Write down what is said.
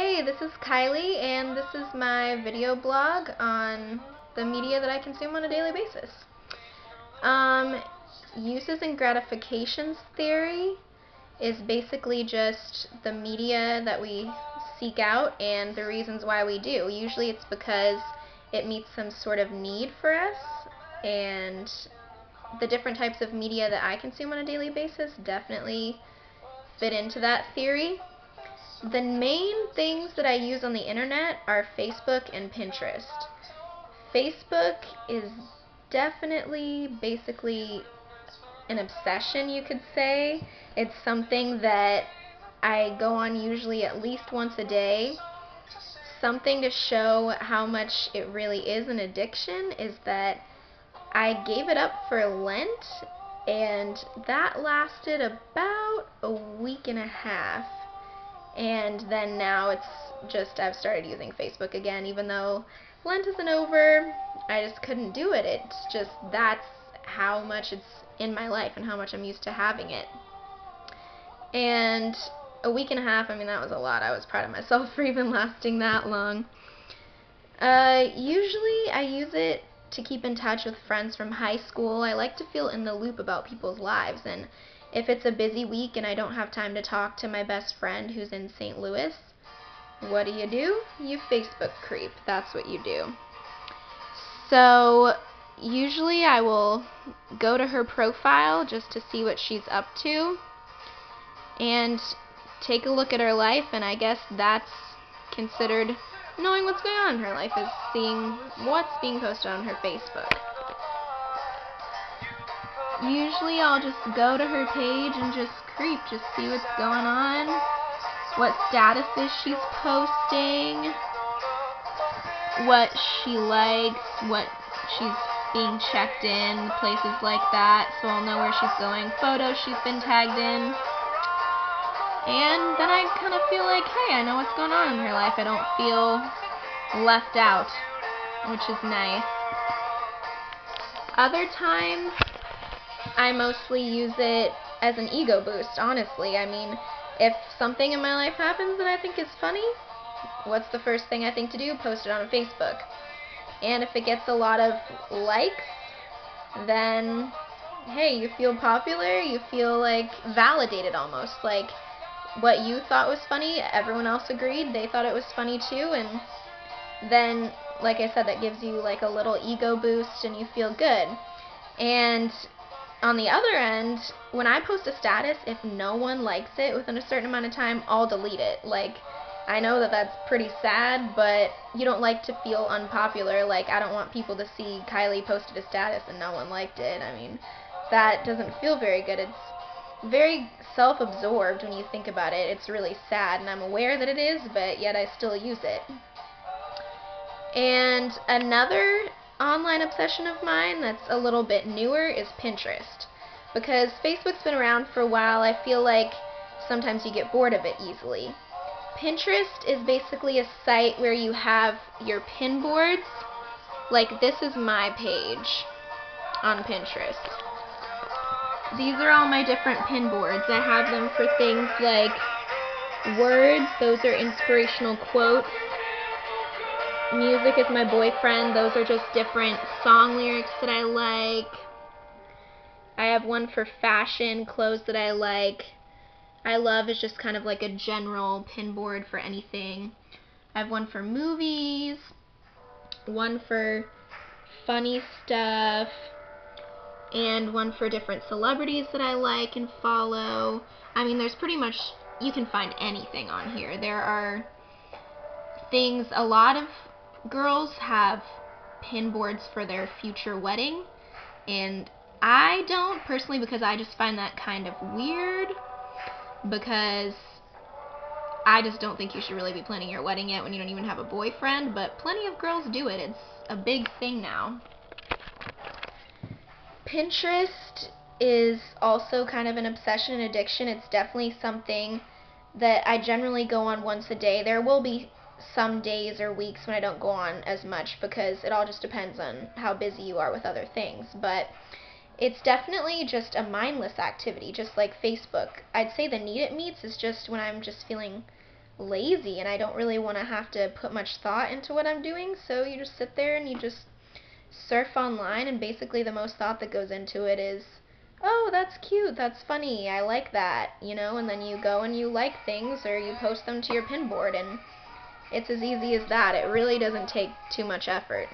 Hey, this is Kylie, and this is my video blog on the media that I consume on a daily basis. Uses and gratifications theory is basically just the media that we seek out and the reasons why we do. Usually it's because it meets some sort of need for us, and the different types of media that I consume on a daily basis definitely fit into that theory. The main things that I use on the internet are Facebook and Pinterest. Facebook is definitely basically an obsession, you could say. It's something that I go on usually at least once a day. Something to show how much it really is an addiction is that I gave it up for Lent, and that lasted about a week and a half. And then now it's just, I've started using Facebook again, even though Lent isn't over. I just couldn't do it. It's just, that's how much it's in my life and how much I'm used to having it. And a week and a half, I mean, that was a lot. I was proud of myself for even lasting that long. Usually I use it to keep in touch with friends from high school. I like to feel in the loop about people's lives, and if it's a busy week and I don't have time to talk to my best friend who's in St. Louis, what do? You Facebook creep. That's what you do. So usually I will go to her profile just to see what she's up to and take a look at her life, and I guess that's considered knowing what's going on in her life, is seeing what's being posted on her Facebook. Usually I'll just go to her page and just creep, just see what's going on, what statuses she's posting, what she likes, what she's being checked in, places like that, so I'll know where she's going, photos she's been tagged in, and then I kind of feel like, hey, I know what's going on in her life. I don't feel left out, which is nice. Other times, I mostly use it as an ego boost, honestly. I mean, if something in my life happens that I think is funny, what's the first thing I think to do? Post it on Facebook. And if it gets a lot of likes, then, hey, you feel popular, you feel like validated almost. Like, what you thought was funny, everyone else agreed, they thought it was funny too, and then, like I said, that gives you like a little ego boost and you feel good. And on the other end, when I post a status, if no one likes it within a certain amount of time, I'll delete it. Like, I know that that's pretty sad, but you don't like to feel unpopular. Like, I don't want people to see Kylie posted a status and no one liked it. I mean, that doesn't feel very good. It's very self-absorbed when you think about it. It's really sad, and I'm aware that it is, but yet I still use it. And another online obsession of mine that's a little bit newer is Pinterest. Because Facebook's been around for a while, I feel like sometimes you get bored of it easily. Pinterest is basically a site where you have your pin boards. Like, this is my page on Pinterest. These are all my different pin boards. I have them for things like words, those are inspirational quotes. Music is my boyfriend, those are just different song lyrics that I like. I have one for fashion, clothes that I like. I love is just kind of like a general pin board for anything. I have one for movies, one for funny stuff, and one for different celebrities that I like and follow. I mean, there's pretty much, you can find anything on here. There are things, a lot of girls have pin boards for their future wedding, and I don't personally, because I just find that kind of weird, because I just don't think you should really be planning your wedding yet when you don't even have a boyfriend, but plenty of girls do it. It's a big thing now. Pinterest is also kind of an obsession and addiction. It's definitely something that I generally go on once a day. There will be some days or weeks when I don't go on as much because it all just depends on how busy you are with other things. But it's definitely just a mindless activity, just like Facebook. I'd say the need it meets is just when I'm just feeling lazy and I don't really want to have to put much thought into what I'm doing, so you just sit there and you just surf online, and basically the most thought that goes into it is, oh, that's cute, that's funny, I like that, and then you go and you like things or you post them to your pin board, and it's as easy as that. It really doesn't take too much effort.